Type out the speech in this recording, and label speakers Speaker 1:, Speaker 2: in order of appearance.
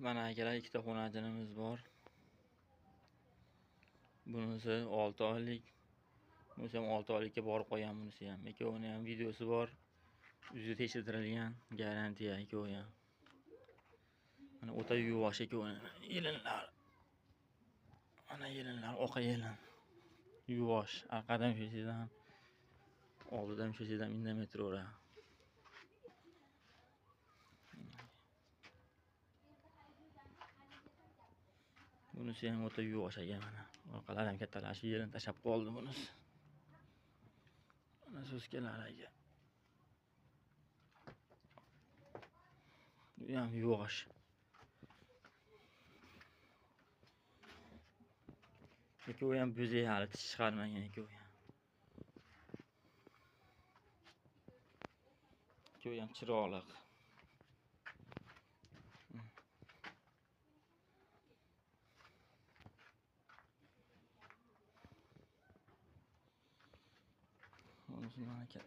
Speaker 1: Mana akalar, ikkita xonajinimiz bor. Bunisi 6 oylik. Bunisi ham 6 oylikka borib qo'ygan bunisi ham. Ikkovini ham videosi bor. O'zi tekshirtirilgan, garantiya ikkovi ham. Mana o'ta yuvosh ikkovini. Yelinlar. Mana yelinlar, oqa yelin. Yuvosh. Arqadan shishida ham, oldidan shishida ham indamay turaveradi. Bunisi ham o'ta yuvosh aka mana. Orqalari ham kattalashib, yerini tashab qoldi bunisi. Mana so'skalari aka. Bu ham yuvosh. Ikkovi ham bo'zak, hali tish chiqarmagan ikkovi ham. Ikkovi ham chiroyli. Bunisi mana aka.